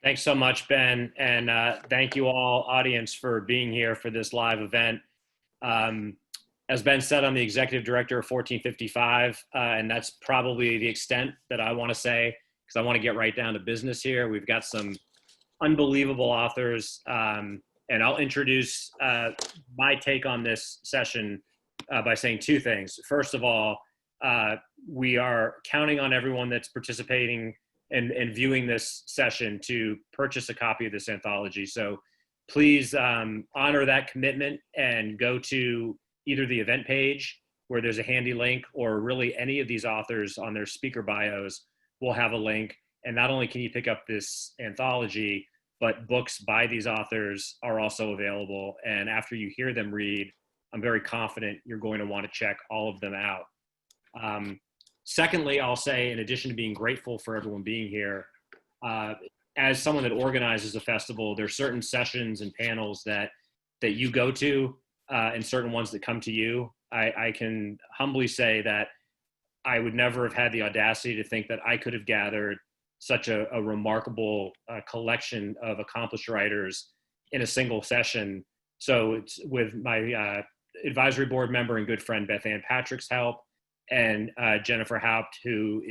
Thanks so much, Ben. And thank you all, audience, for being here for this live event. As Ben said, I'm the executive director of 1455, and that's probably the extent that I want to say, because I want to get right down to business here. We've got some unbelievable authors, and I'll introduce my take on this session by saying two things. First of all, we are counting on everyone that's participating and viewing this session to purchase a copy of this anthology. So please honor that commitment and go to either the event page where there's a handy link, or really any of these authors on their speaker bios will have a link. And not only can you pick up this anthology, but books by these authors are also available. And after you hear them read, I'm very confident you're going to want to check all of them out. Secondly, I'll say, in addition to being grateful for everyone being here, as someone that organizes a festival, there's certain sessions and panels that you go to, and certain ones that come to you. I can humbly say that I would never have had the audacity to think that I could have gathered such a remarkable collection of accomplished writers in a single session. So it's with my advisory board member and good friend Beth Ann Patrick's help, and Jennifer Haupt, who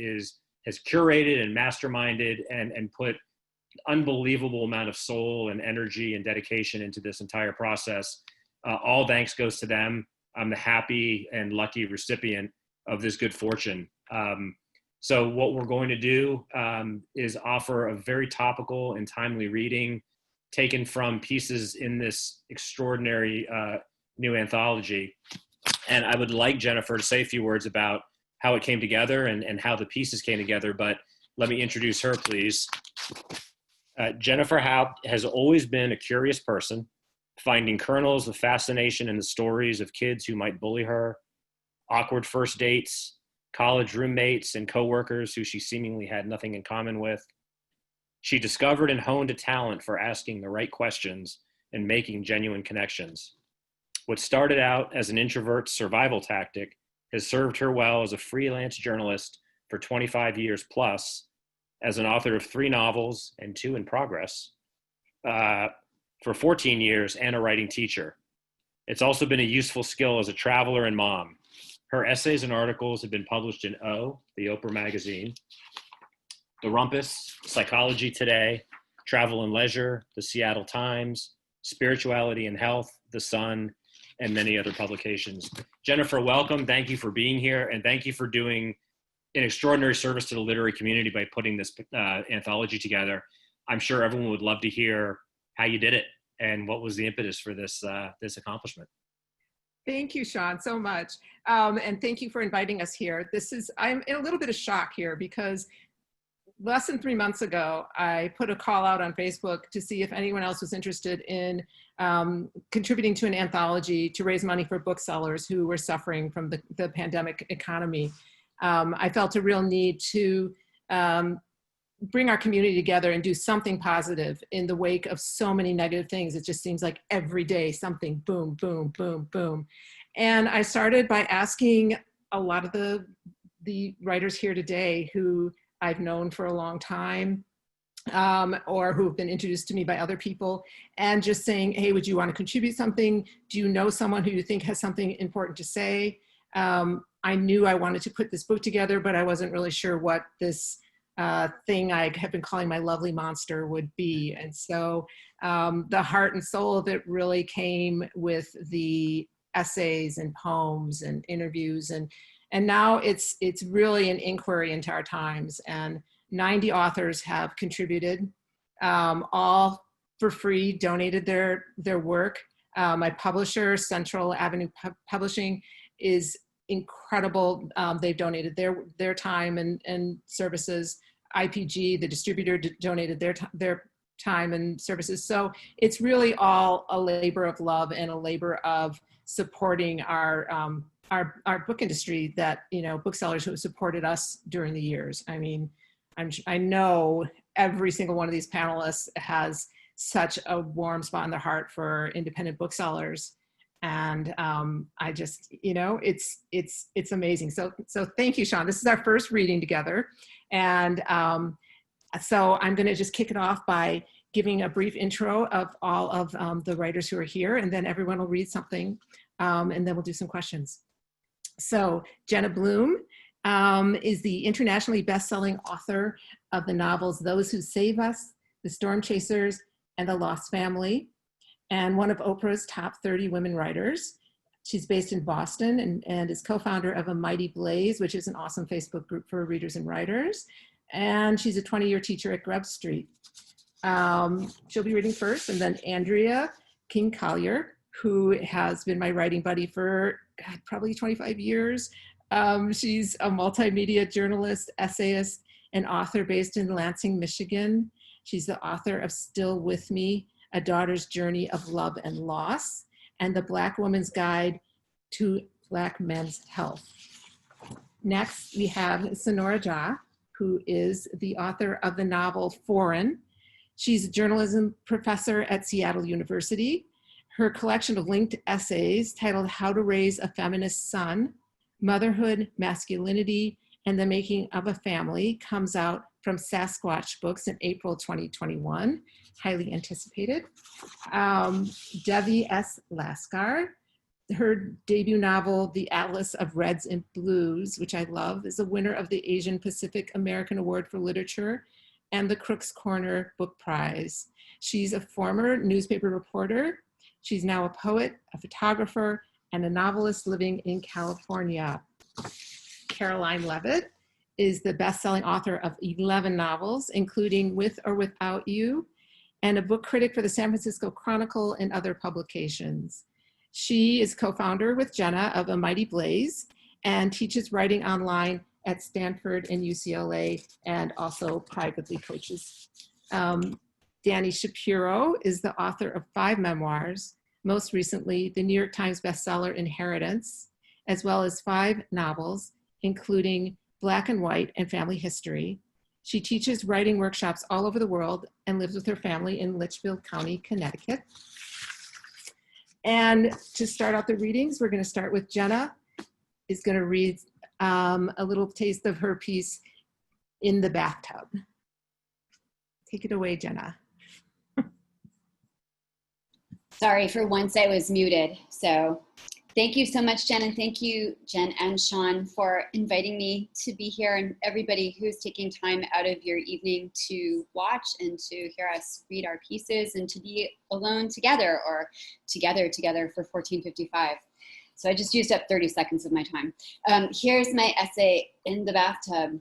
has curated and masterminded and put unbelievable amount of soul and energy and dedication into this entire process. All thanks goes to them. I'm the happy and lucky recipient of this good fortune. So what we're going to do is offer a very topical and timely reading taken from pieces in this extraordinary new anthology. And I would like Jennifer to say a few words about how it came together and how the pieces came together, but let me introduce her, please. Jennifer Haupt has always been a curious person, finding kernels of fascination in the stories of kids who might bully her, awkward first dates, college roommates and coworkers who she seemingly had nothing in common with. She discovered and honed a talent for asking the right questions and making genuine connections. What started out as an introvert's survival tactic has served her well as a freelance journalist for 25 years plus, as an author of 3 novels and 2 in progress, for 14 years, and a writing teacher. It's also been a useful skill as a traveler and mom. Her essays and articles have been published in O, the Oprah magazine, The Rumpus, Psychology Today, Travel and Leisure, The Seattle Times, Spirituality and Health, The Sun, and many other publications. Jennifer, welcome. Thank you for being here, and thank you for doing an extraordinary service to the literary community by putting this anthology together. I'm sure everyone would love to hear how you did it and what was the impetus for this accomplishment. Thank you, Sean, so much. And thank you for inviting us here. I'm in a little bit of shock here because less than 3 months ago, I put a call out on Facebook to see if anyone else was interested in contributing to an anthology to raise money for booksellers who were suffering from the pandemic economy. I felt a real need to bring our community together and do something positive in the wake of so many negative things. It just seems like every day something boom, boom, boom, boom. And I started by asking a lot of the writers here today who I've known for a long time, or who have been introduced to me by other people, and just saying, hey, would you want to contribute something? Do you know someone who you think has something important to say? I knew I wanted to put this book together, but I wasn't really sure what this thing I have been calling my lovely monster would be. And so the heart and soul of it really came with the essays and poems and interviews, and now it's really an inquiry into our times. And 90 authors have contributed, all for free, donated their work. My publisher, Central Avenue Publishing, is incredible. They've donated their time and services. IPG, the distributor, donated their time and services. So it's really all a labor of love and a labor of supporting our book industry that, booksellers who have supported us during the years. I mean, I know every single one of these panelists has such a warm spot in their heart for independent booksellers. And I just, it's amazing. So thank you, Sean. This is our first reading together. And So I'm going to just kick it off by giving a brief intro of all of the writers who are here, and then everyone will read something, and then we'll do some questions. So Jenna Bloom is the internationally best-selling author of the novels Those Who Save Us, The Storm Chasers, and The Lost Family, and one of Oprah's top 30 women writers. She's based in Boston and is co-founder of A Mighty Blaze, which is an awesome Facebook group for readers and writers. And she's a 20-year teacher at Grub Street. She'll be reading first, and then Andrea King Collier, who has been my writing buddy for probably 25 years. She's a multimedia journalist, essayist, and author based in Lansing, Michigan. She's the author of Still With Me, A Daughter's Journey of Love and Loss, and The Black Woman's Guide to Black Men's Health. Next, we have Sonora Jha, who is the author of the novel Foreign. She's a journalism professor at Seattle University. Her collection of linked essays titled How to Raise a Feminist Son, Motherhood, Masculinity, and the Making of a Family comes out from Sasquatch Books in April 2021, highly anticipated. Devi S. Laskar, her debut novel, The Atlas of Reds and Blues, which I love, is a winner of the Asian Pacific American Award for Literature and the Crooks Corner Book Prize. She's a former newspaper reporter. She's now a poet, a photographer, and a novelist living in California. Caroline Leavitt is the best-selling author of 11 novels, including With or Without You, and a book critic for the San Francisco Chronicle and other publications. She is co-founder with Jenna of A Mighty Blaze and teaches writing online at Stanford and UCLA, and also privately coaches. Dani Shapiro is the author of 5 memoirs, most recently the New York Times bestseller Inheritance, as well as 5 novels, including Black and White and Family History. She teaches writing workshops all over the world and lives with her family in Litchfield County, Connecticut. And to start out the readings, we're going to start with Jenna, is going to read a little taste of her piece, In the Bathtub. Take it away, Jenna. Sorry, for once I was muted. So thank you so much, Jen, and thank you, Jen and Sean, for inviting me to be here, and everybody who's taking time out of your evening to watch and to hear us read our pieces and to be alone together or together for 1455. So I just used up 30 seconds of my time. Here's my essay, In the Bathtub.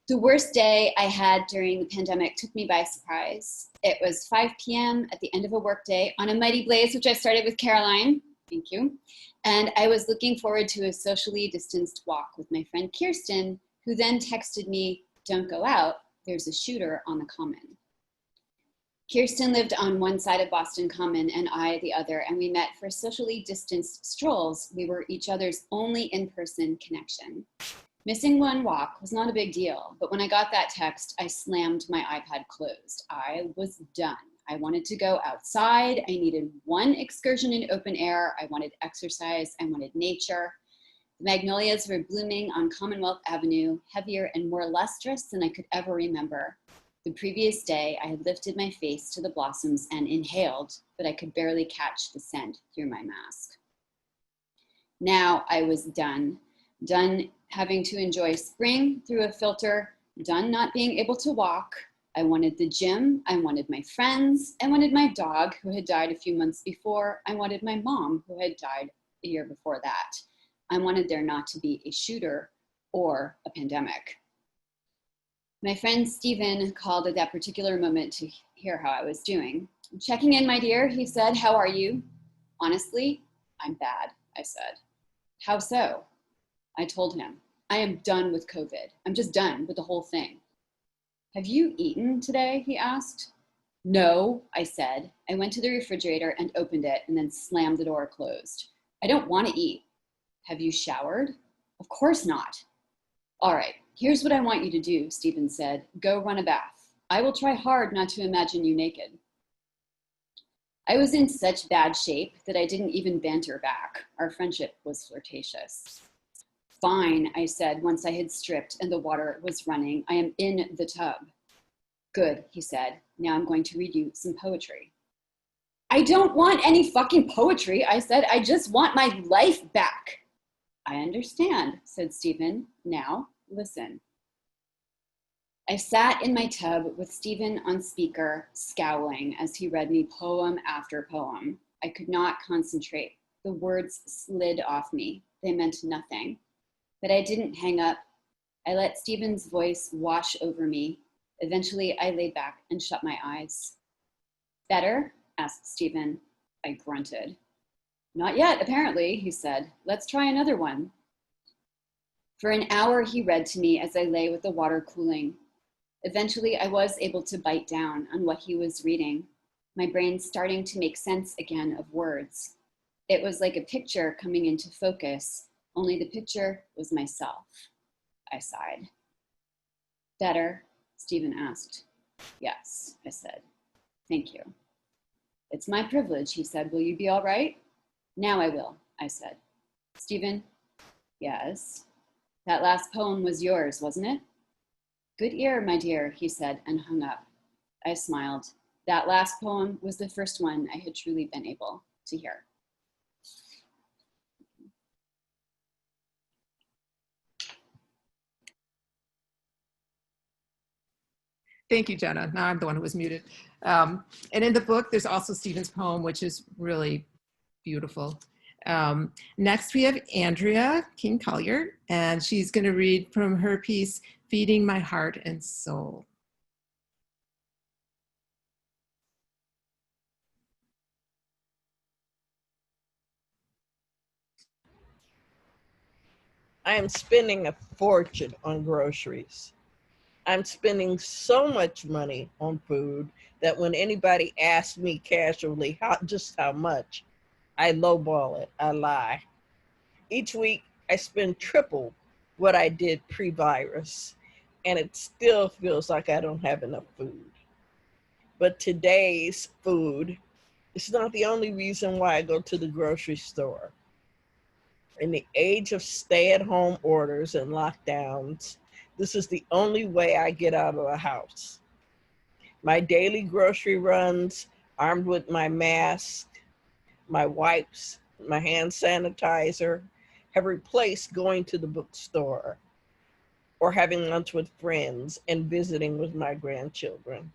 The worst day I had during the pandemic took me by surprise. It was 5 p.m. at the end of a workday on A Mighty Blaze, which I started with Caroline. Thank you. And I was looking forward to a socially distanced walk with my friend Kirsten, who then texted me, "Don't go out, there's a shooter on the Common." Kirsten lived on one side of Boston Common and I the other, and we met for socially distanced strolls. We were each other's only in-person connection. Missing one walk was not a big deal, but when I got that text, I slammed my iPad closed. I was done. I wanted to go outside. I needed one excursion in open air. I wanted exercise. I wanted nature. The magnolias were blooming on Commonwealth Avenue, heavier and more lustrous than I could ever remember. The previous day, I had lifted my face to the blossoms and inhaled, but I could barely catch the scent through my mask. Now I was done having to enjoy spring through a filter, done not being able to walk. I wanted the gym, I wanted my friends, I wanted my dog who had died a few months before, I wanted my mom who had died a year before that. I wanted there not to be a shooter or a pandemic. My friend Stephen called at that particular moment to hear how I was doing. "Checking in, my dear," he said. "How are you?" "Honestly, I'm bad," I said. "How so?" I told him, "I am done with COVID. I'm just done with the whole thing." "Have you eaten today?" he asked. "No," I said. I went to the refrigerator and opened it and then slammed the door closed. "I don't want to eat." "Have you showered?" "Of course not." "All right, here's what I want you to do," Stephen said. "Go run a bath. I will try hard not to imagine you naked." I was in such bad shape that I didn't even banter back. Our friendship was flirtatious. "Fine," I said once I had stripped and the water was running. "I am in the tub." Good, he said. Now I'm going to read you some poetry. I don't want any fucking poetry, I said. I just want my life back. I understand, said Stephen. Now, listen. I sat in my tub with Stephen on speaker, scowling as he read me poem after poem. I could not concentrate. The words slid off me. They meant nothing. But I didn't hang up. I let Stephen's voice wash over me. Eventually, I lay back and shut my eyes. Better? Asked Stephen. I grunted. Not yet, apparently, he said. Let's try another one. For an hour, he read to me as I lay with the water cooling. Eventually, I was able to bite down on what he was reading, my brain starting to make sense again of words. It was like a picture coming into focus, only the picture was myself. I sighed. Better? Stephen asked. Yes, I said. Thank you. It's my privilege, he said. Will you be all right? Now I will, I said. Stephen? Yes. That last poem was yours, wasn't it? Good ear, my dear, he said, and hung up. I smiled. That last poem was the first one I had truly been able to hear. Thank you, Jenna. Now I'm the one who was muted. And in the book, there's also Stephen's poem, which is really beautiful. Next, we have Andrea King Collier, and she's going to read from her piece, Feeding My Heart and Soul. I am spending a fortune on groceries. I'm spending so much money on food that when anybody asks me casually just how much, I lowball it, I lie. Each week, I spend triple what I did pre-virus, and it still feels like I don't have enough food. But today's food is not the only reason why I go to the grocery store. In the age of stay-at-home orders and lockdowns, this is the only way I get out of the house. My daily grocery runs, armed with my mask, my wipes, my hand sanitizer, have replaced going to the bookstore or having lunch with friends and visiting with my grandchildren.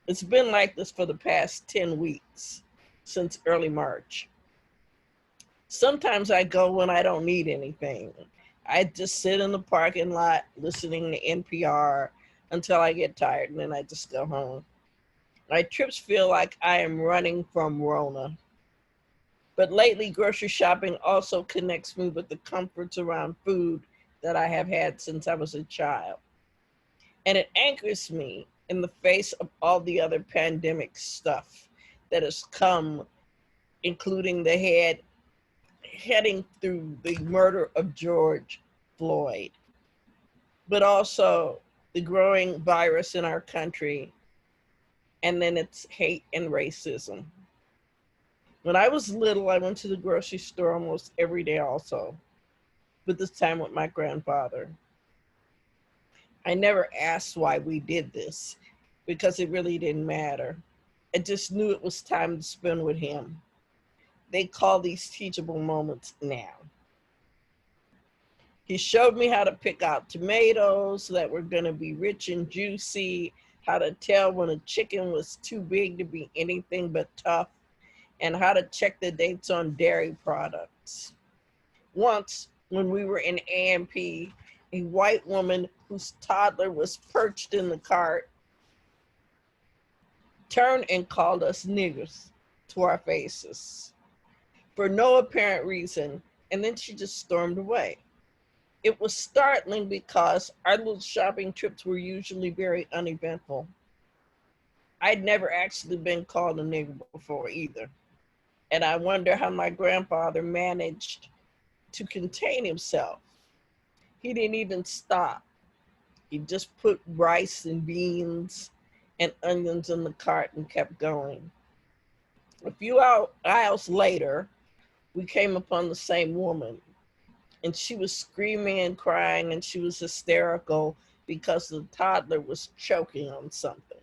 It's been like this for the past 10 weeks, since early March. Sometimes I go when I don't need anything. I just sit in the parking lot listening to NPR until I get tired, and then I just go home. My trips feel like I am running from Rona. But lately, grocery shopping also connects me with the comforts around food that I have had since I was a child. And it anchors me in the face of all the other pandemic stuff that has come, including the heading through the murder of George Floyd, but also the growing virus in our country, and then its hate and racism. When I was little, I went to the grocery store almost every day also, but this time with my grandfather. I never asked why we did this because it really didn't matter. I just knew it was time to spend with him. They call these teachable moments now. He showed me how to pick out tomatoes that were gonna be rich and juicy, how to tell when a chicken was too big to be anything but tough, and how to check the dates on dairy products. Once, when we were in A&P, a white woman whose toddler was perched in the cart turned and called us niggers to our faces for no apparent reason, and then she just stormed away. It was startling because our little shopping trips were usually very uneventful. I'd never actually been called a nigger before either. And I wonder how my grandfather managed to contain himself. He didn't even stop. He just put rice and beans and onions in the cart and kept going. A few aisles later, we came upon the same woman, and she was screaming and crying, and she was hysterical because the toddler was choking on something.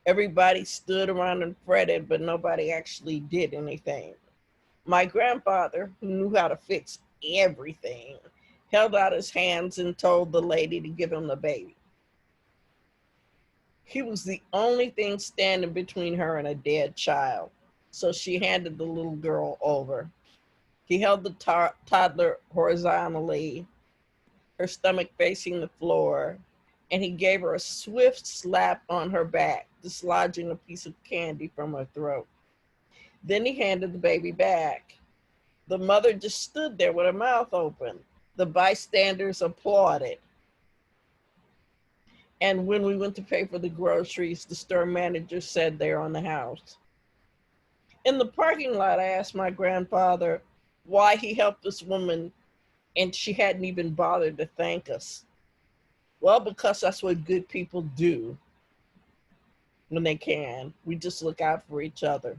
Everybody stood around and fretted, but nobody actually did anything. My grandfather, who knew how to fix everything, held out his hands and told the lady to give him the baby. He was the only thing standing between her and a dead child, so she handed the little girl over. He held the toddler horizontally, her stomach facing the floor, and he gave her a swift slap on her back, dislodging a piece of candy from her throat. Then he handed the baby back. The mother just stood there with her mouth open. The bystanders applauded. And when we went to pay for the groceries, the store manager said they're on the house. In the parking lot, I asked my grandfather why he helped this woman and she hadn't even bothered to thank us. Well, because that's what good people do when they can. We just look out for each other.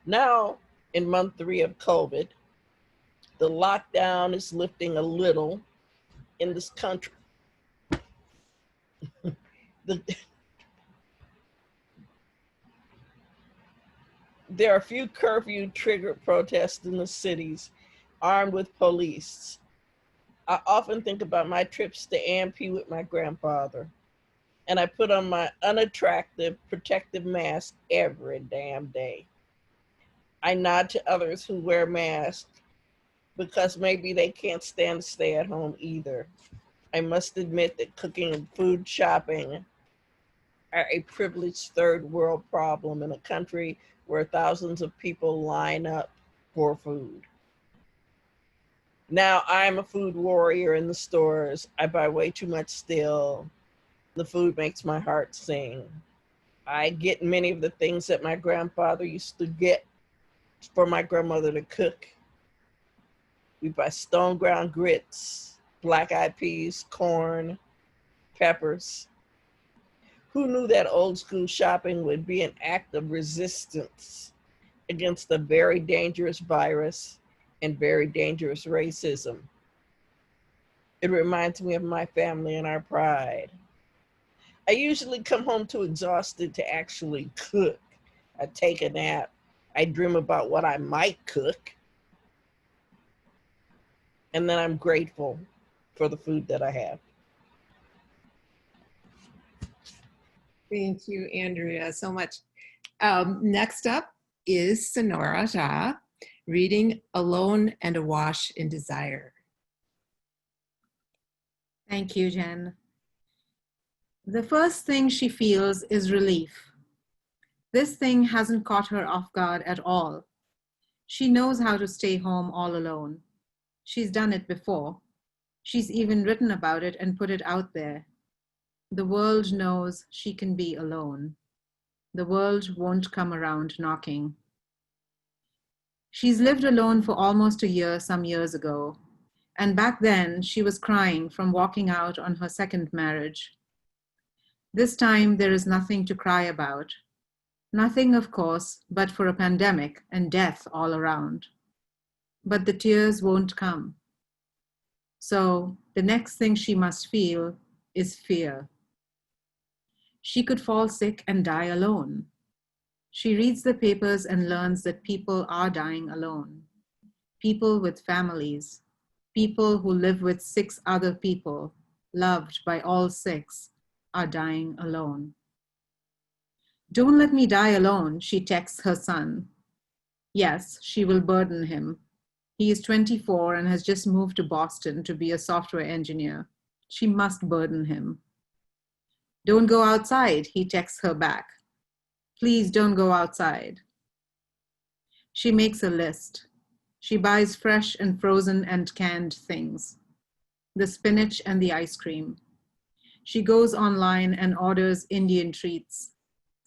Now, in month 3 of COVID, the lockdown is lifting a little in this country. There are a few curfew-triggered protests in the cities, armed with police. I often think about my trips to AMP with my grandfather, and I put on my unattractive protective mask every damn day. I nod to others who wear masks because maybe they can't stand to stay at home either. I must admit that cooking and food shopping are a privileged third world problem in a country where thousands of people line up for food. Now I'm a food warrior in the stores. I buy way too much still. The food makes my heart sing. I get many of the things that my grandfather used to get for my grandmother to cook. We buy stone ground grits, black-eyed peas, corn, peppers. Who knew that old school shopping would be an act of resistance against a very dangerous virus and very dangerous racism? It reminds me of my family and our pride. I usually come home too exhausted to actually cook. I take a nap. I dream about what I might cook. And then I'm grateful for the food that I have. Thank you, Andrea, so much. Next up is Sonora Jha, reading Alone and Awash in Desire. Thank you, Jen. The first thing she feels is relief. This thing hasn't caught her off guard at all. She knows how to stay home all alone. She's done it before. She's even written about it and put it out there. The world knows she can be alone. The world won't come around knocking. She's lived alone for almost a year some years ago, and back then she was crying from walking out on her second marriage. This time there is nothing to cry about. Nothing, of course, but for a pandemic and death all around. But the tears won't come. So the next thing she must feel is fear. She could fall sick and die alone. She reads the papers and learns that people are dying alone. People with families, people who live with 6 other people, loved by all 6, are dying alone. Don't let me die alone, she texts her son. Yes, she will burden him. He is 24 and has just moved to Boston to be a software engineer. She must burden him. Don't go outside, he texts her back. Please don't go outside. She makes a list. She buys fresh and frozen and canned things. The spinach and the ice cream. She goes online and orders Indian treats.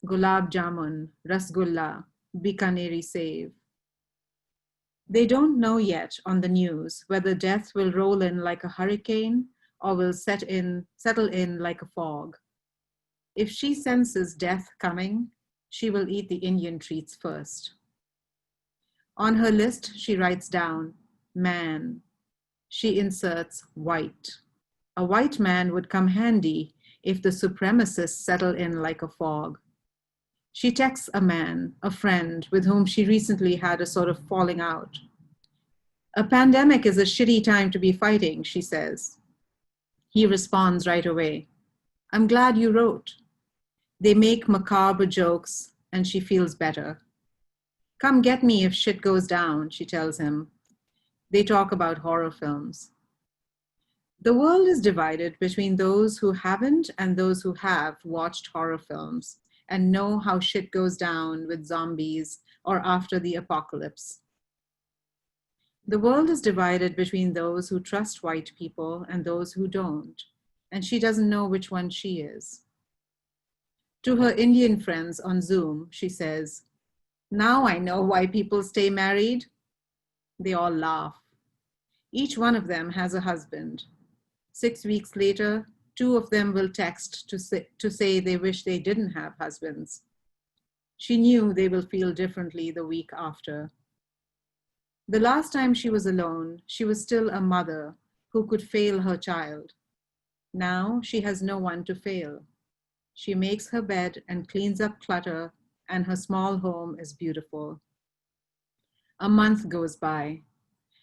Gulab jamun, rasgulla, Bikaneri save. They don't know yet on the news whether death will roll in like a hurricane or will settle in like a fog. If she senses death coming, she will eat the Indian treats first. On her list, she writes down, man. She inserts white. A white man would come handy if the supremacists settle in like a fog. She texts a man, a friend, with whom she recently had a sort of falling out. A pandemic is a shitty time to be fighting, she says. He responds right away. I'm glad you wrote. They make macabre jokes, and she feels better. Come get me if shit goes down, she tells him. They talk about horror films. The world is divided between those who haven't and those who have watched horror films and know how shit goes down with zombies or after the apocalypse. The world is divided between those who trust white people and those who don't, and she doesn't know which one she is. To her Indian friends on Zoom, she says, now I know why people stay married. They all laugh. Each one of them has a husband. 6 weeks later, 2 of them will text to say they wish they didn't have husbands. She knew they will feel differently the week after. The last time she was alone, she was still a mother who could fail her child. Now she has no one to fail. She makes her bed and cleans up clutter, and her small home is beautiful. A month goes by.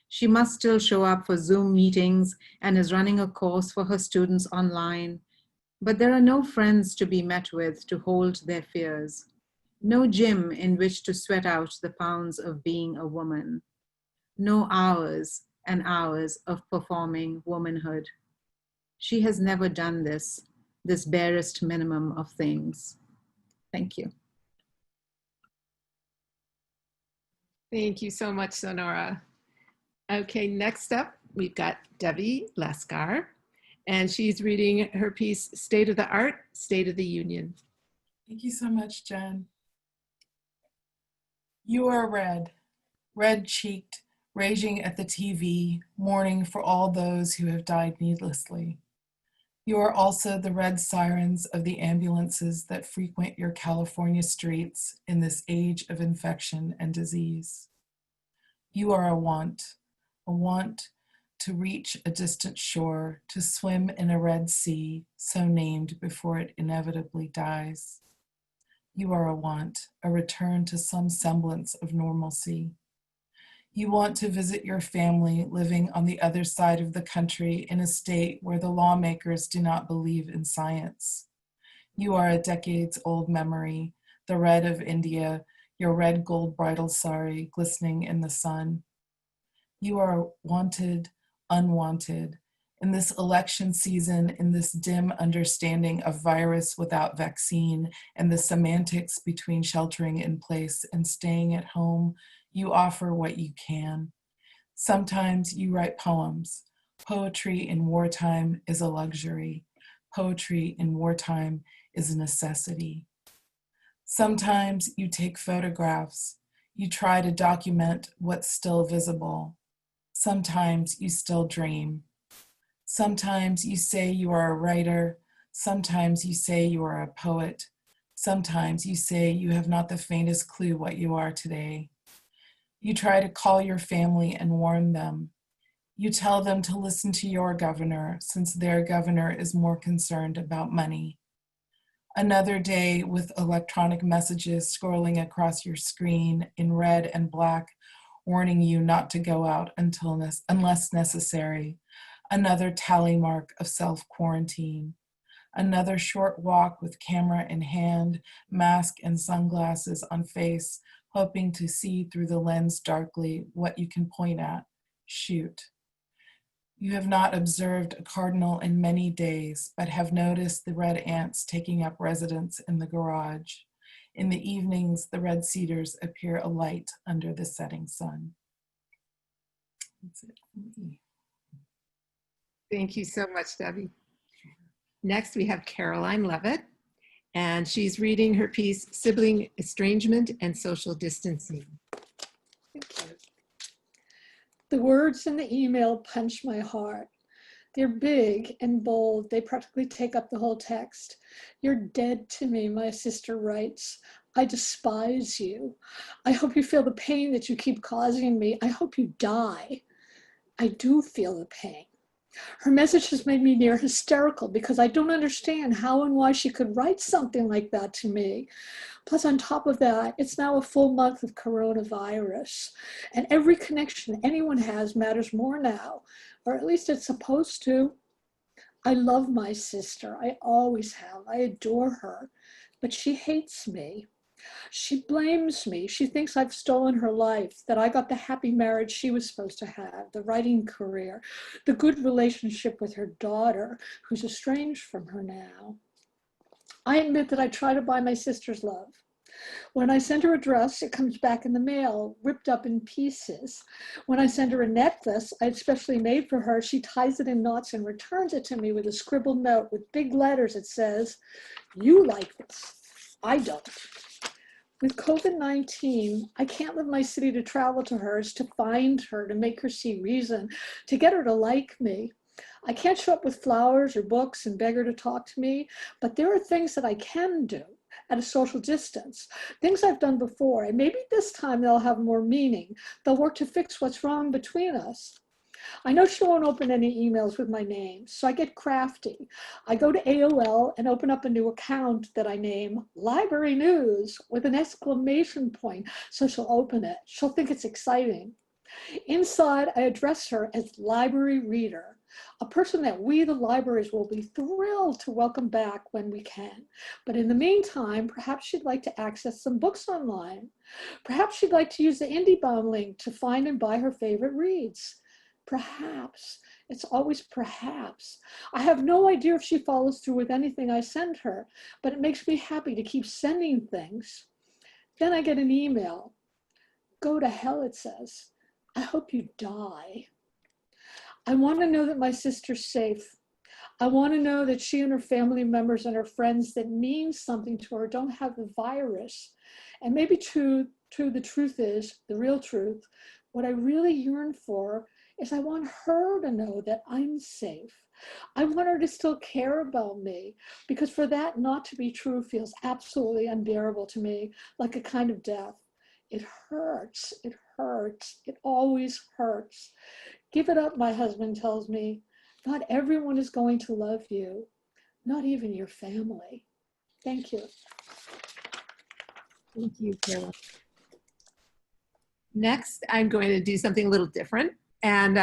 She must still show up for Zoom meetings and is running a course for her students online, but there are no friends to be met with to hold their fears, no gym in which to sweat out the pounds of being a woman, no hours and hours of performing womanhood. She has never done this barest minimum of things. Thank you. Thank you so much, Sonora. Okay, next up, we've got Devi Laskar, and she's reading her piece, State of the Art, State of the Union. Thank you so much, Jen. You are red-cheeked, raging at the TV, mourning for all those who have died needlessly. You are also the red sirens of the ambulances that frequent your California streets in this age of infection and disease. You are a want to reach a distant shore, to swim in a red sea, so named before it inevitably dies. You are a return to some semblance of normalcy. You want to visit your family living on the other side of the country in a state where the lawmakers do not believe in science. You are a decades-old memory, the red of India, your red gold bridal sari glistening in the sun. You are wanted, unwanted. In this election season, in this dim understanding of virus without vaccine and the semantics between sheltering in place and staying at home, you offer what you can. Sometimes you write poems. Poetry in wartime is a luxury. Poetry in wartime is a necessity. Sometimes you take photographs. You try to document what's still visible. Sometimes you still dream. Sometimes you say you are a writer. Sometimes you say you are a poet. Sometimes you say you have not the faintest clue what you are today. You try to call your family and warn them. You tell them to listen to your governor, since their governor is more concerned about money. Another day with electronic messages scrolling across your screen in red and black, warning you not to go out unless necessary. Another tally mark of self-quarantine. Another short walk with camera in hand, mask and sunglasses on face, hoping to see through the lens darkly what you can point at. Shoot. You have not observed a cardinal in many days, but have noticed the red ants taking up residence in the garage. In the evenings, the red cedars appear alight under the setting sun. That's it for me. Thank you so much, Debbie. Next, we have Caroline Leavitt, and she's reading her piece, Sibling Estrangement and Social Distancing. Thank you. The words in the email punch my heart. They're big and bold. They practically take up the whole text. You're dead to me, my sister writes. I despise you. I hope you feel the pain that you keep causing me. I hope you die. I do feel the pain. Her message has made me near hysterical because I don't understand how and why she could write something like that to me. Plus, on top of that, it's now a full month of coronavirus, and every connection anyone has matters more now, or at least it's supposed to. I love my sister. I always have. I adore her, but she hates me. She blames me. She thinks I've stolen her life, that I got the happy marriage she was supposed to have, the writing career, the good relationship with her daughter, who's estranged from her now. I admit that I try to buy my sister's love. When I send her a dress, it comes back in the mail, ripped up in pieces. When I send her a necklace I had specially made for her, she ties it in knots and returns it to me with a scribbled note with big letters. It says, "You like this, I don't." With COVID-19, I can't leave my city to travel to hers, to find her, to make her see reason, to get her to like me. I can't show up with flowers or books and beg her to talk to me, but there are things that I can do at a social distance, things I've done before, and maybe this time they'll have more meaning. They'll work to fix what's wrong between us. I know she won't open any emails with my name, so I get crafty. I go to AOL and open up a new account that I name Library News with an exclamation point, so she'll open it. She'll think it's exciting. Inside, I address her as Library Reader, a person that we, the libraries, will be thrilled to welcome back when we can. But in the meantime, perhaps she'd like to access some books online. Perhaps she'd like to use the IndieBomb link to find and buy her favorite reads. Perhaps. It's always perhaps. I have no idea if she follows through with anything I send her, but it makes me happy to keep sending things. Then I get an email. "Go to hell," it says. "I hope you die." I want to know that my sister's safe. I want to know that she and her family members and her friends that mean something to her don't have the virus. And maybe the truth is, the real truth, what I really yearn for is I want her to know that I'm safe. I want her to still care about me, because for that not to be true feels absolutely unbearable to me, like a kind of death. It hurts, it hurts, it always hurts. Give it up, my husband tells me. Not everyone is going to love you, not even your family. Thank you. Thank you, Carol. Next, I'm going to do something a little different and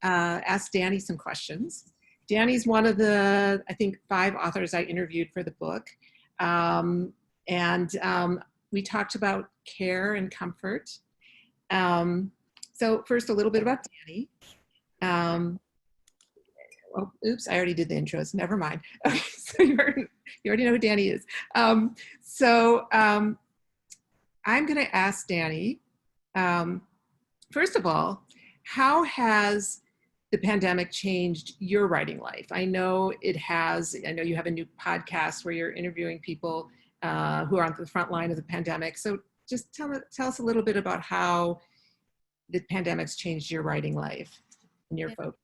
ask Dani some questions. Dani's one of the, I think, 5 authors I interviewed for the book. We talked about care and comfort. So first, a little bit about Dani. Oh, oops, I already did the intros. Never mind. Okay, so you already know who Dani is. I'm going to ask Dani, first of all, how has the pandemic changed your writing life? I know it has. I know you have a new podcast where you're interviewing people who are on the front line of the pandemic. So just tell us a little bit about how the pandemic's changed your writing life and your focus.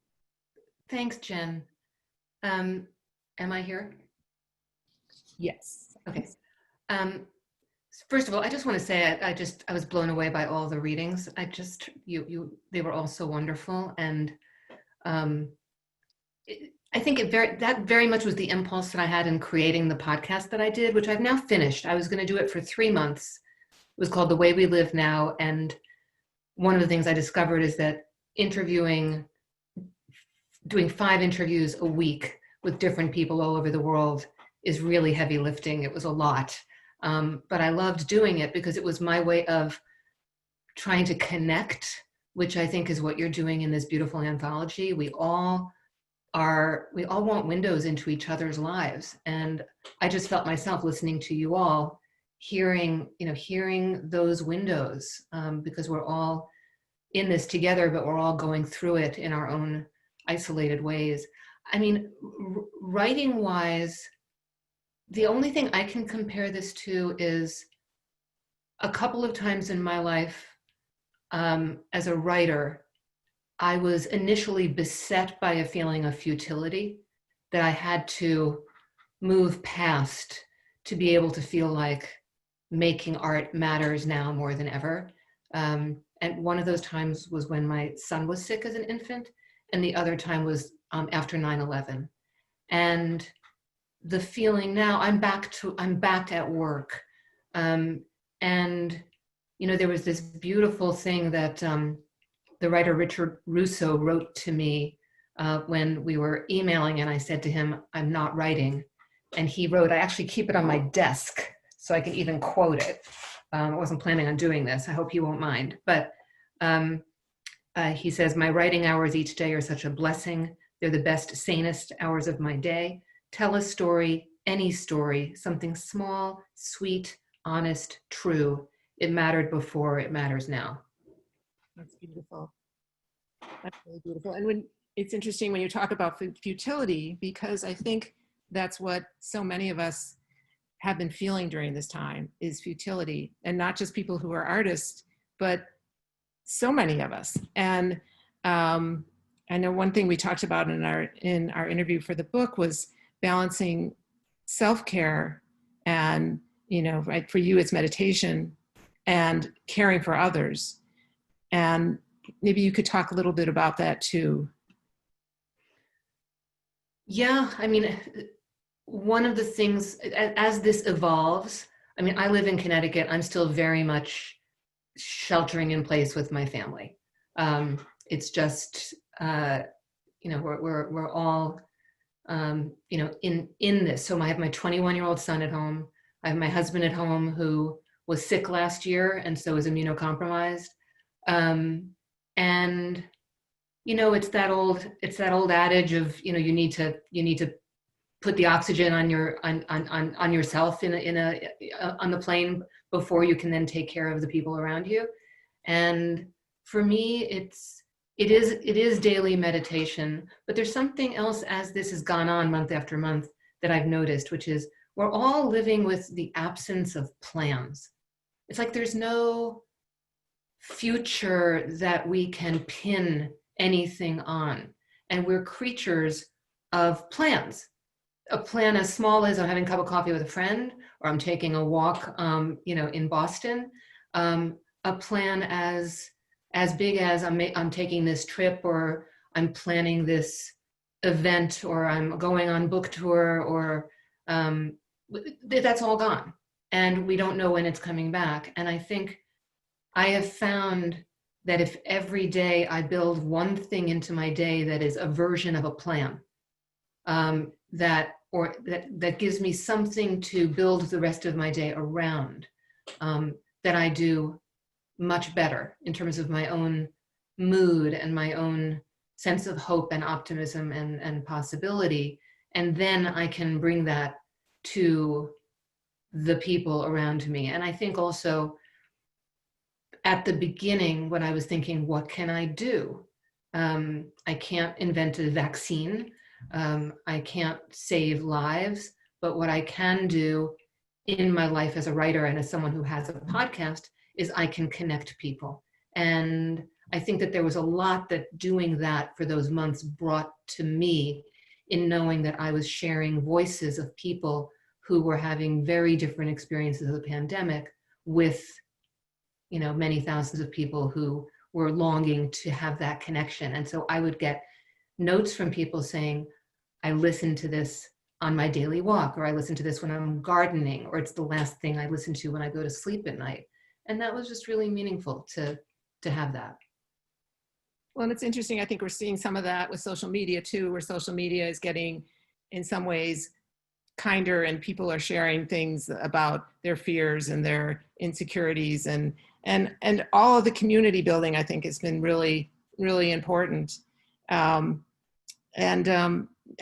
Thanks, Jen. Am I here? Yes. Okay. First of all, I just want to say I was blown away by all the readings. They were all so wonderful, and I think that very much was the impulse that I had in creating the podcast that I did, which I've now finished. I was going to do it for 3 months. It was called The Way We Live Now, and one of the things I discovered is that doing 5 interviews a week with different people all over the world is really heavy lifting. It was a lot. But I loved doing it because it was my way of trying to connect, which I think is what you're doing in this beautiful anthology. We all want windows into each other's lives. And I just felt myself listening to you all, hearing those windows, because we're all in this together, but we're all going through it in our own isolated ways. I mean, writing wise, the only thing I can compare this to is a couple of times in my life as a writer, I was initially beset by a feeling of futility that I had to move past to be able to feel like making art matters now more than ever. And one of those times was when my son was sick as an infant. and the other time was after 9/11. And the feeling now, I'm back at work. And, you know, there was this beautiful thing that the writer Richard Russo wrote to me when we were emailing, and I said to him, I'm not writing. And he wrote, I actually keep it on my desk so I can even quote it. I wasn't planning on doing this. I hope you won't mind. But he says, my writing hours each day are such a blessing. They're the best, sanest hours of my day. Tell a story, any story, something small, sweet, honest, true. It mattered before, it matters now. That's beautiful. That's really beautiful. And when it's interesting when you talk about futility, because I think that's what so many of us have been feeling during this time is futility, and not just people who are artists, but so many of us. And I know one thing we talked about in our interview for the book was balancing self-care and, you know, right, for you it's meditation and caring for others. And maybe you could talk a little bit about that too. Yeah, I mean, one of the things, as this evolves, I mean, I live in Connecticut. I'm still very much sheltering in place with my family. It's just, you know, we're all, you know, in this. So I have my 21-year-old son at home. I have my husband at home who was sick last year and so is immunocompromised. And you know, it's that old adage of, you know, you need to put the oxygen on yourself on the plane before you can then take care of the people around you. And for me, it is daily meditation, but there's something else as this has gone on month after month that I've noticed, which is we're all living with the absence of plans. It's like there's no future that we can pin anything on. And we're creatures of plans. A plan as small as I'm having a cup of coffee with a friend, or I'm taking a walk, you know, in Boston. A plan as big as I'm taking this trip, or I'm planning this event, or I'm going on book tour, or that's all gone. And we don't know when it's coming back. And I think I have found that if every day I build one thing into my day that is a version of a plan, that gives me something to build the rest of my day around, that I do much better in terms of my own mood and my own sense of hope and optimism and possibility. And then I can bring that to the people around me. And I think also, at the beginning, when I was thinking, what can I do? I can't invent a vaccine. I can't save lives. But what I can do in my life as a writer and as someone who has a podcast is I can connect people. And I think that there was a lot that doing that for those months brought to me, in knowing that I was sharing voices of people who were having very different experiences of the pandemic with, you know, many thousands of people who were longing to have that connection. And so I would get notes from people saying, I listened to this on my daily walk, or I listen to this when I'm gardening, or it's the last thing I listen to when I go to sleep at night. And that was just really meaningful to have that. Well, and it's interesting. I think we're seeing some of that with social media too, where social media is getting, in some ways, kinder, and people are sharing things about their fears and their insecurities, and all of the community building, I think, has been really, really important. I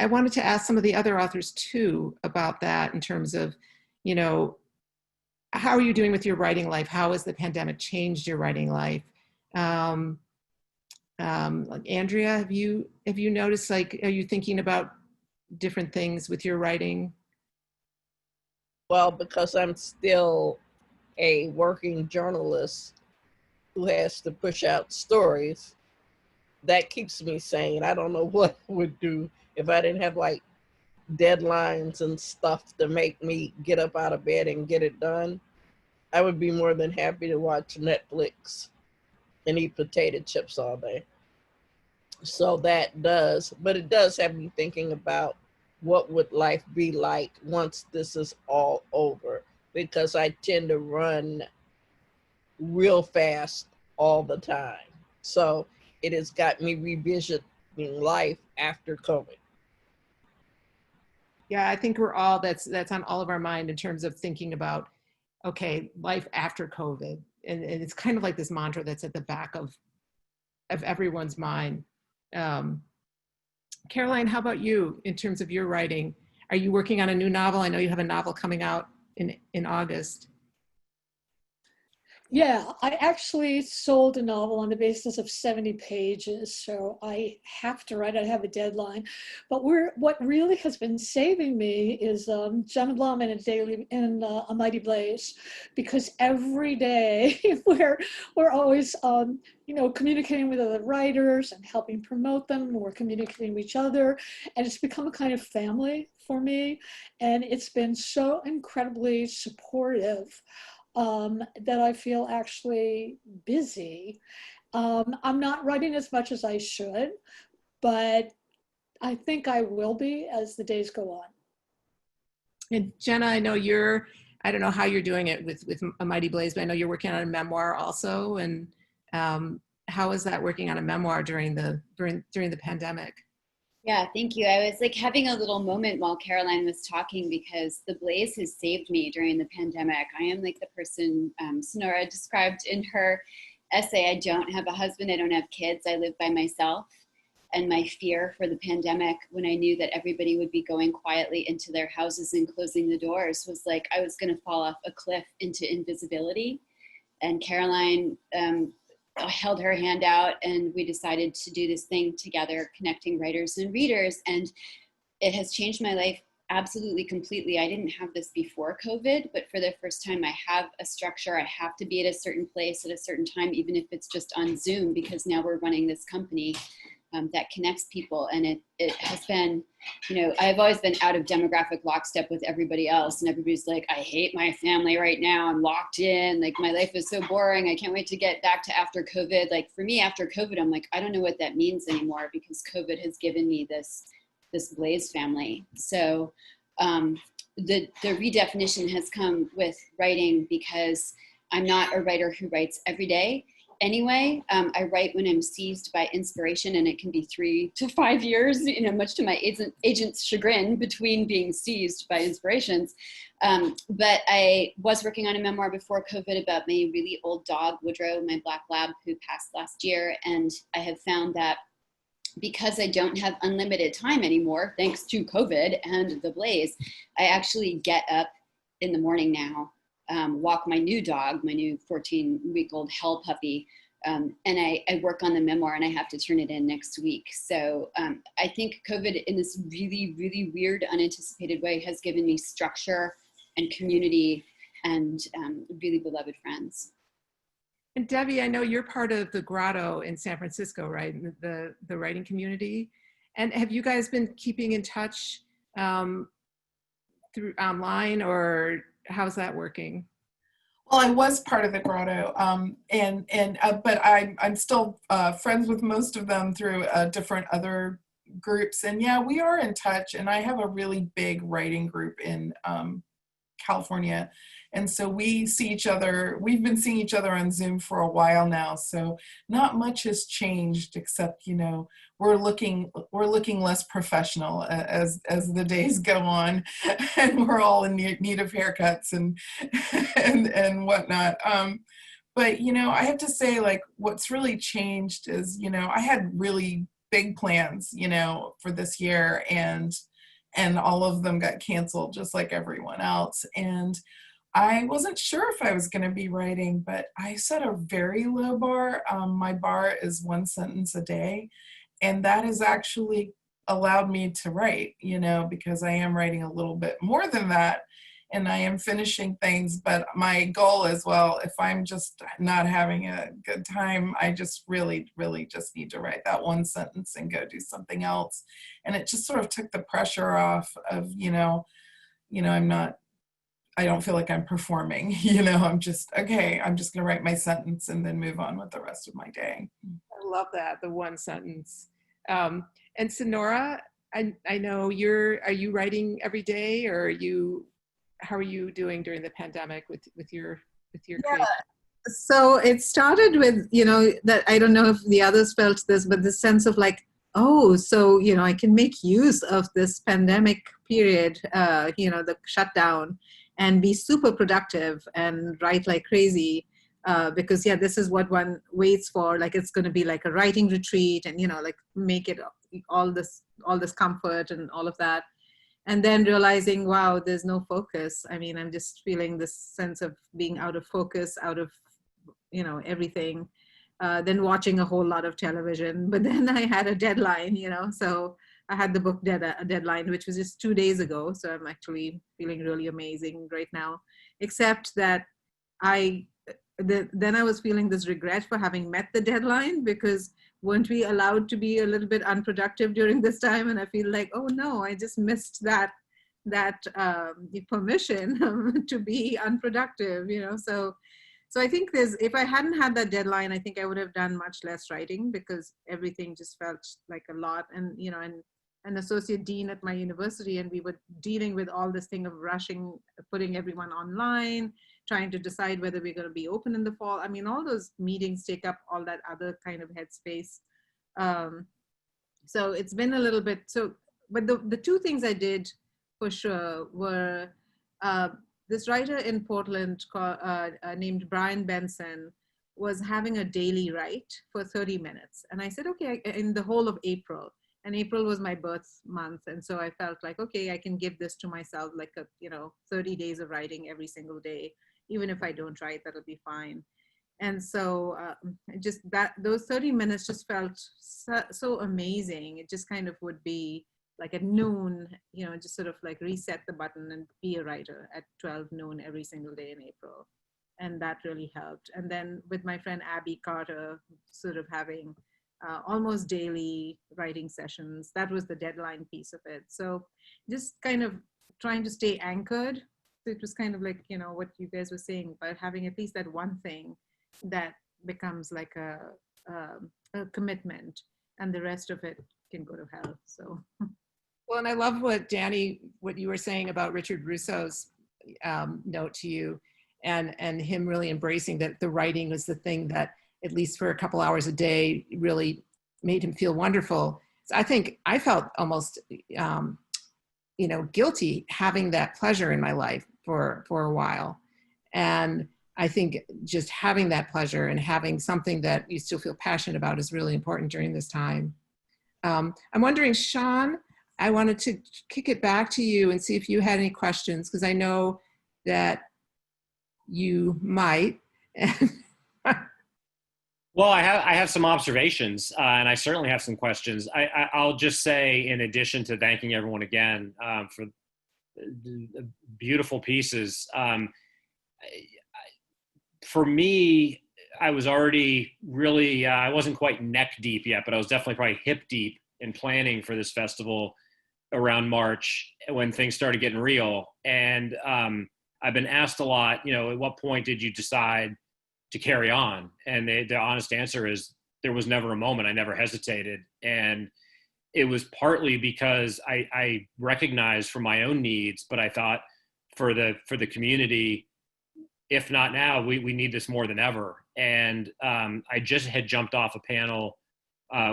wanted to ask some of the other authors too about that, in terms of, you know, how are you doing with your writing life? How has the pandemic changed your writing life? Like Andrea, have you noticed, like, are you thinking about different things with your writing? Well, because I'm still a working journalist who has to push out stories, that keeps me sane. I don't know what I would do if I didn't have like deadlines and stuff to make me get up out of bed and get it done. I would be more than happy to watch Netflix and eat potato chips all day. So that does, but it does have me thinking about what would life be like once this is all over, because I tend to run real fast all the time. So it has got me revisiting life after COVID. Yeah, I think we're all, that's on all of our mind in terms of thinking about, okay, life after COVID. And it's kind of like this mantra that's at the back of everyone's mind. Caroline, how about you in terms of your writing? Are you working on a new novel? I know you have a novel coming out in August. Yeah, I actually sold a novel on the basis of 70 pages, so I have to write. I have a deadline. But what really has been saving me is Jenna Blum and A Mighty Blaze, because every day we're always communicating with other writers and helping promote them. We're communicating with each other, and it's become a kind of family for me, and it's been so incredibly supportive. That I feel actually busy. I'm not writing as much as I should, but I think I will be as the days go on. And Jenna, I know I don't know how you're doing it with A Mighty Blaze, but I know you're working on a memoir also. And how is that working on a memoir during the pandemic? Yeah, thank you. I was like having a little moment while Caroline was talking, because the blaze has saved me during the pandemic. I am like the person Sonora described in her essay. I don't have a husband. I don't have kids. I live by myself. And my fear for the pandemic, when I knew that everybody would be going quietly into their houses and closing the doors, was like I was going to fall off a cliff into invisibility. And Caroline held her hand out, and we decided to do this thing together, connecting writers and readers. And it has changed my life absolutely, completely. I didn't have this before COVID, but for the first time, I have a structure. I have to be at a certain place at a certain time, even if it's just on Zoom, because now we're running this company that connects people. And it has been, I've always been out of demographic lockstep with everybody else. And everybody's like, I hate my family right now. I'm locked in. Like, my life is so boring. I can't wait to get back to after COVID. Like, for me, after COVID, I'm like, I don't know what that means anymore, because COVID has given me this Blaze family. So the redefinition has come with writing, because I'm not a writer who writes every day. Anyway, I write when I'm seized by inspiration, and it can be 3 to 5 years, much to my agent's chagrin, between being seized by inspirations. But I was working on a memoir before COVID about my really old dog, Woodrow, my black lab, who passed last year. And I have found that because I don't have unlimited time anymore, thanks to COVID and the Blaze, I actually get up in the morning now, walk my new dog, my new 14-week-old hell puppy, and I work on the memoir, and I have to turn it in next week. So I think COVID, in this really, really weird, unanticipated way, has given me structure and community and really beloved friends. And Devi, I know you're part of the Grotto in San Francisco, right? The writing community. And have you guys been keeping in touch through online, or how's that working? Well, I was part of the Grotto, but I'm still friends with most of them through different other groups. And yeah, we are in touch. And I have a really big writing group in California. And so we see each other. We've been seeing each other on Zoom for a while now. So not much has changed, except, we're looking less professional as the days go on, and we're all in need of haircuts and whatnot. But I have to say, like, what's really changed is, I had really big plans, for this year, and all of them got canceled, just like everyone else. And I wasn't sure if I was going to be writing, but I set a very low bar. My bar is 1 sentence a day. And that has actually allowed me to write, because I am writing a little bit more than that. And I am finishing things. But my goal is, well, if I'm just not having a good time, I just really, really just need to write that 1 sentence and go do something else. And it just sort of took the pressure off of, I don't feel like I'm performing, I'm just going to write my sentence and then move on with the rest of my day. I love that, the 1 sentence. And Sonora, I know are you writing every day, or how are you doing during the pandemic with your creation? So it started with, that I don't know if the others felt this, but the sense of like, oh, so, I can make use of this pandemic period, the shutdown, and be super productive and write like crazy. Because this is what one waits for. Like, it's going to be like a writing retreat, and like make it all this comfort and all of that. And then realizing, wow, there's no focus. I mean, I'm just feeling this sense of being out of focus, out of everything. Then watching a whole lot of television. But then I had a deadline, so I had the book deadline, which was just 2 days ago. So I'm actually feeling really amazing right now, except that then I was feeling this regret for having met the deadline, because weren't we allowed to be a little bit unproductive during this time? And I feel like, oh no, I just missed that permission to be unproductive, So I think if I hadn't had that deadline, I think I would have done much less writing, because everything just felt like a lot. And, and an associate dean at my university, and we were dealing with all this thing of rushing, putting everyone online, trying to decide whether we're going to be open in the fall. I mean, all those meetings take up all that other kind of headspace. So it's been a little bit, but the two things I did for sure were, this writer in Portland named Brian Benson was having a daily write for 30 minutes. And I said, okay, in the whole of April. And April was my birth month. And so I felt like, okay, I can give this to myself, like 30 days of writing every single day. Even if I don't write, that'll be fine. And so those 30 minutes just felt so amazing. It just kind of would be like at noon, just sort of like reset the button and be a writer at 12 noon every single day in April. And that really helped. And then with my friend Abby Carter, sort of having almost daily writing sessions, that was the deadline piece of it. So just kind of trying to stay anchored. So it was kind of like, what you guys were saying, but having at least that one thing that becomes like a commitment, and the rest of it can go to hell. So. Well, and I love what you were saying about Richard Russo's note to you, and him really embracing that the writing was the thing that, at least for a couple hours a day, really made him feel wonderful. So I think I felt almost, guilty having that pleasure in my life for a while. And I think just having that pleasure and having something that you still feel passionate about is really important during this time. I'm wondering, Sean, I wanted to kick it back to you and see if you had any questions, because I know that you might. Well, I have some observations, and I certainly have some questions. I'll just say, in addition to thanking everyone again for the beautiful pieces, for me, I was already really, I wasn't quite neck deep yet, but I was definitely probably hip deep in planning for this festival around March when things started getting real. And I've been asked a lot, at what point did you decide to carry on? And the honest answer is there was never a moment. I never hesitated. And it was partly because I recognized for my own needs, but I thought for the community, if not now, we need this more than ever. And I just had jumped off a panel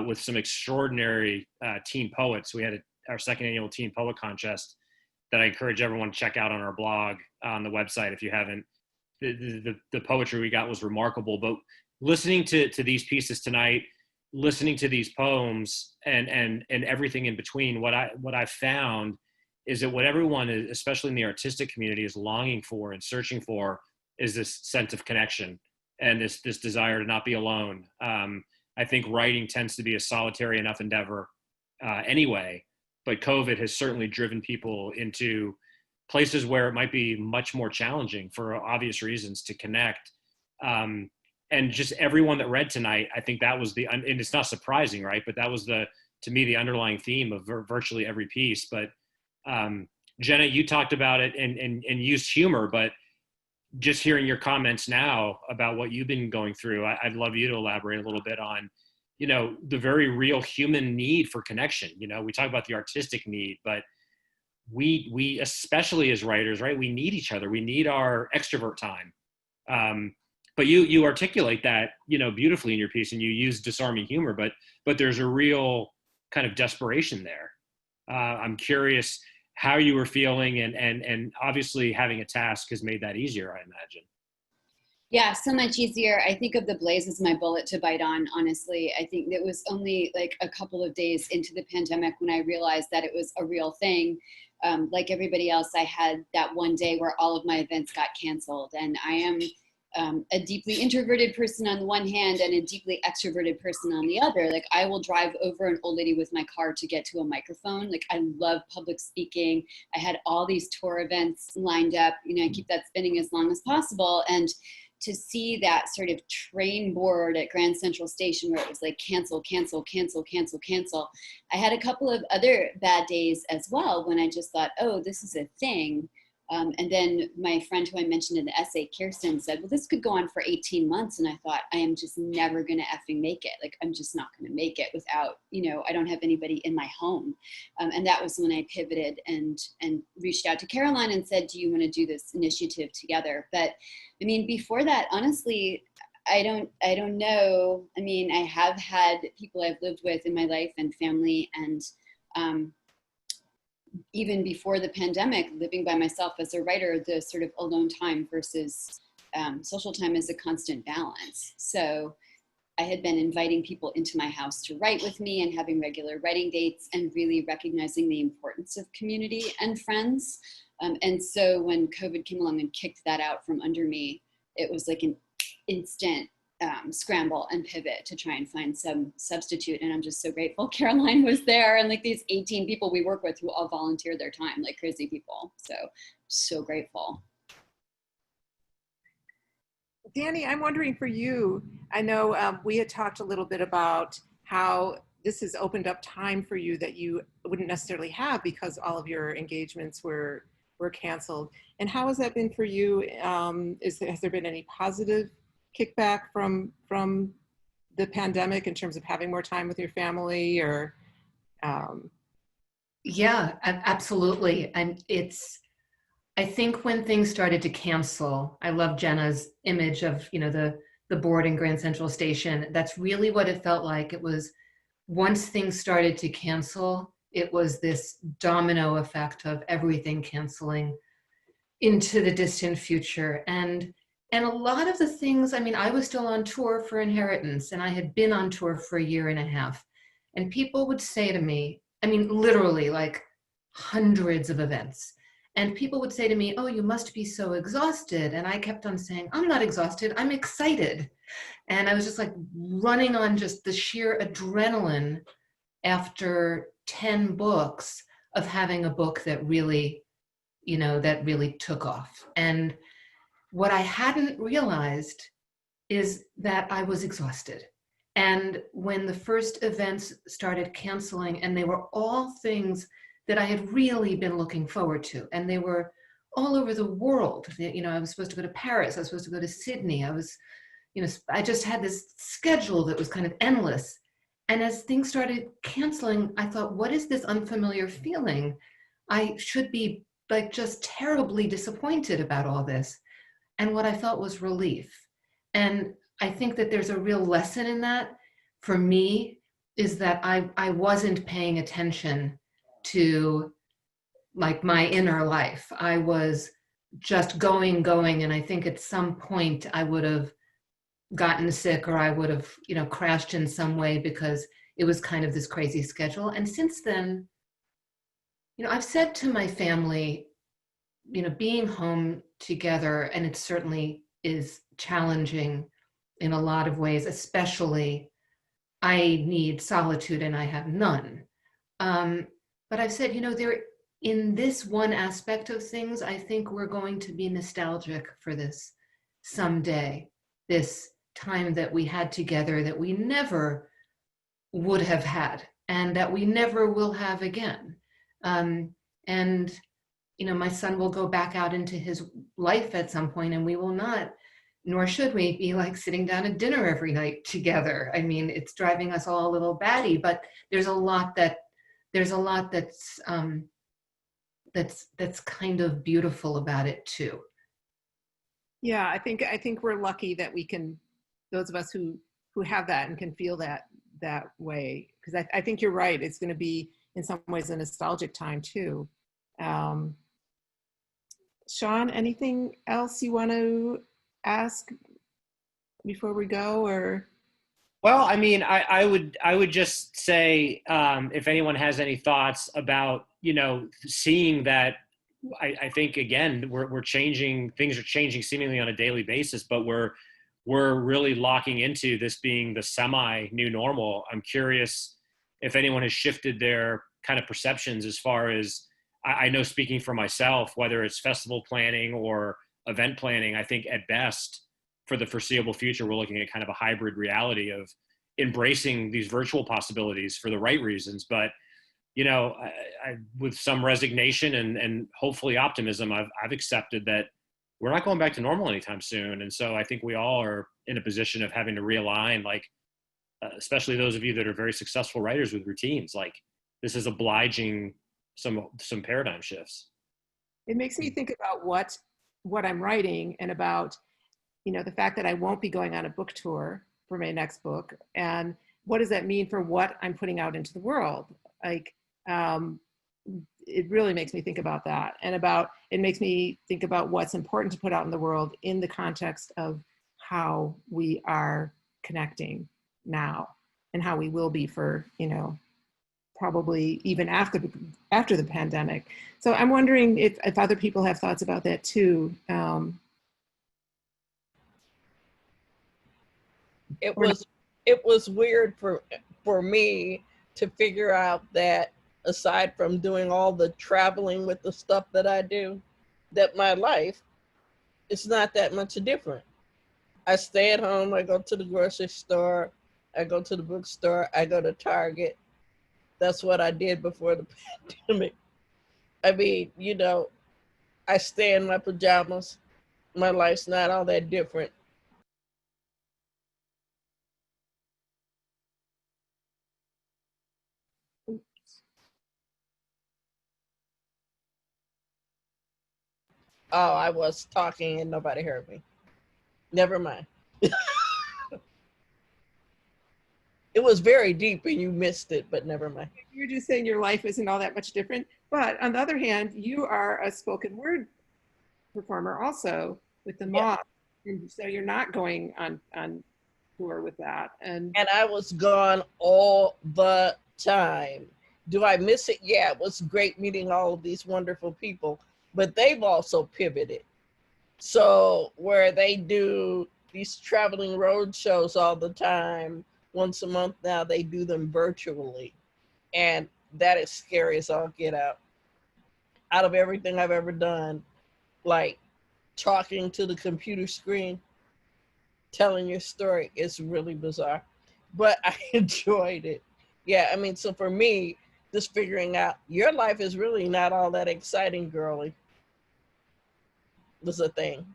with some extraordinary teen poets. We had our second annual teen poet contest that I encourage everyone to check out on our blog, on the website if you haven't. The poetry we got was remarkable. But listening to these pieces tonight, listening to these poems and everything in between, what I found is that what everyone, especially in the artistic community, is longing for and searching for is this sense of connection and this desire to not be alone. I think writing tends to be a solitary enough endeavor anyway, but COVID has certainly driven people into places where it might be much more challenging for obvious reasons to connect. And just everyone that read tonight, I think that was and it's not surprising, right? But that was to me, the underlying theme of virtually every piece. But Jenna, you talked about it and used humor, but just hearing your comments now about what you've been going through, I'd love you to elaborate a little bit on you know, the very real human need for connection. You know, we talk about the artistic need, but we especially as writers, right, we need each other. We need our extrovert time. But you articulate that, you know, beautifully in your piece, and you use disarming humor, but there's a real kind of desperation there. I'm curious how you were feeling, and obviously having a task has made that easier, I imagine. Yeah, so much easier. I think of the blaze as my bullet to bite on, honestly. I think it was only like a couple of days into the pandemic when I realized that it was a real thing. Like everybody else, I had that one day where all of my events got canceled. And I am a deeply introverted person on the one hand and a deeply extroverted person on the other. Like, I will drive over an old lady with my car to get to a microphone. Like, I love public speaking. I had all these tour events lined up. You know, I keep that spinning as long as possible. And to see that sort of train board at Grand Central Station where it was like cancel, cancel, cancel, cancel, cancel. I had a couple of other bad days as well when I just thought, oh, this is a thing. And then my friend who I mentioned in the essay, Kirsten, said, well, this could go on for 18 months. And I thought, I am just never going to effing make it. Like, I'm just not going to make it without, you know, I don't have anybody in my home. And that was when I pivoted and reached out to Caroline and said, do you want to do this initiative together? But I mean, before that, honestly, I don't know. I mean, I have had people I've lived with in my life and family, and even before the pandemic, living by myself as a writer, the sort of alone time versus social time is a constant balance. So I had been inviting people into my house to write with me and having regular writing dates and really recognizing the importance of community and friends. And so when COVID came along and kicked that out from under me, it was like an instant scramble and pivot to try and find some substitute. And I'm just so grateful Caroline was there, and like these 18 people we work with who all volunteered their time like crazy people. So grateful. Dani, I'm wondering for you, I know we had talked a little bit about how this has opened up time for you that you wouldn't necessarily have because all of your engagements were canceled. And how has that been for you? Has there been any positive kickback from the pandemic in terms of having more time with your family, or? Yeah, absolutely. And I think when things started to cancel, I love Jenna's image of, you know, the board in Grand Central Station. That's really what it felt like. It was, once things started to cancel, it was this domino effect of everything canceling into the distant future. And a lot of the things, I mean, I was still on tour for Inheritance, and I had been on tour for 1.5 years. And people would say to me, I mean, literally like hundreds of events. And people would say to me, oh, you must be so exhausted. And I kept on saying, I'm not exhausted, I'm excited. And I was just like running on just the sheer adrenaline after 10 books of having a book that really, you know, that really took off. And what I hadn't realized is that I was exhausted. And when the first events started canceling, and they were all things that I had really been looking forward to, and they were all over the world. You know, I was supposed to go to Paris, I was supposed to go to Sydney, I just had this schedule that was kind of endless. And as things started canceling, I thought, what is this unfamiliar feeling? I should be like just terribly disappointed about all this. And what I felt was relief. And I think that there's a real lesson in that for me, is that I wasn't paying attention to like my inner life. I was just going. And I think at some point I would have gotten sick, or I would have, you know, crashed in some way, because it was kind of this crazy schedule. And since then, you know, I've said to my family, you know, being home together, and it certainly is challenging in a lot of ways, especially I need solitude and I have none. But I've said, you know, in this one aspect of things, I think we're going to be nostalgic for this someday, this time that we had together that we never would have had, and that we never will have again. And you know, my son will go back out into his life at some point, and we will not, nor should we be like sitting down at dinner every night together. I mean, it's driving us all a little batty, but there's a lot that's kind of beautiful about it too. Yeah, I think we're lucky that we can, those of us who have that and can feel that way, because I think you're right. It's going to be in some ways a nostalgic time too. Sean, anything else you want to ask before we go, or? Well, I mean, I would just say, if anyone has any thoughts about, seeing that, I think again, we're changing, things are changing seemingly on a daily basis, but we're really locking into this being the semi new normal. I'm curious if anyone has shifted their kind of perceptions as far as, I know speaking for myself, whether it's festival planning or event planning, I think at best for the foreseeable future, we're looking at kind of a hybrid reality of embracing these virtual possibilities for the right reasons. But, I with some resignation and hopefully optimism, I've accepted that we're not going back to normal anytime soon. And so I think we all are in a position of having to realign, like, especially those of you that are very successful writers with routines, like this is obliging some paradigm shifts. It makes me think about what I'm writing, and about, the fact that I won't be going on a book tour for my next book, and what does that mean for what I'm putting out into the world? Like, it really makes me think about that, and it makes me think about what's important to put out in the world in the context of how we are connecting now, and how we will be for, probably even after the pandemic. So I'm wondering if other people have thoughts about that too. It was weird for me to figure out that, aside from doing all the traveling with the stuff that I do, that my life is not that much different. I stay at home, I go to the grocery store, I go to the bookstore, I go to Target. That's what I did before the pandemic. I mean, I stay in my pajamas. My life's not all that different. Oh, I was talking and nobody heard me. Never mind. It was very deep and you missed it, but never mind. You're just saying your life isn't all that much different. But on the other hand, you are a spoken word performer also with the moth. And so you're not going on tour with that. And I was gone all the time. Do I miss it? Yeah, it was great meeting all of these wonderful people, but they've also pivoted. So where they do these traveling road shows all the time, once a month now, they do them virtually. And that is scary as all get out. Out of everything I've ever done, like talking to the computer screen, telling your story, is really bizarre, but I enjoyed it. Yeah, I mean, so for me, just figuring out your life is really not all that exciting, girly, was a thing.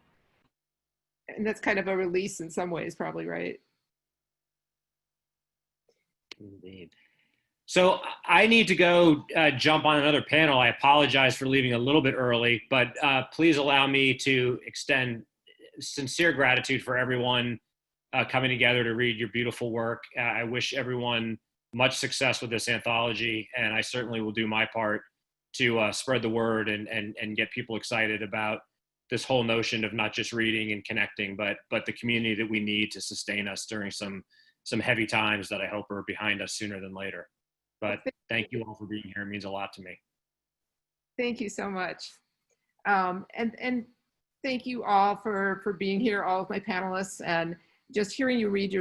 And that's kind of a release in some ways, probably, right? Indeed. So I need to go jump on another panel. I apologize for leaving a little bit early, but please allow me to extend sincere gratitude for everyone coming together to read your beautiful work. I wish everyone much success with this anthology, and I certainly will do my part to spread the word and get people excited about this whole notion of not just reading and connecting, but the community that we need to sustain us during some heavy times that I hope are behind us sooner than later. But thank you all for being here. It means a lot to me. Thank you so much. And thank you all for being here, all of my panelists, and just hearing you read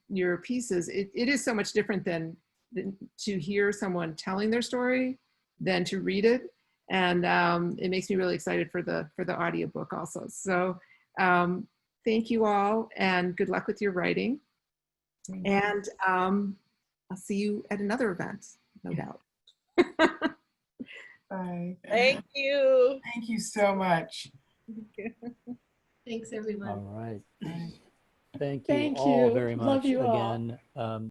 your pieces. It is so much different than to hear someone telling their story than to read it. And it makes me really excited for the audiobook also. So thank you all, and good luck with your writing. And I'll see you at another event, no doubt. Bye. Thank you. Thank you so much. Thanks, everyone. All right. Thank you Thank all you. very much Love you all. again.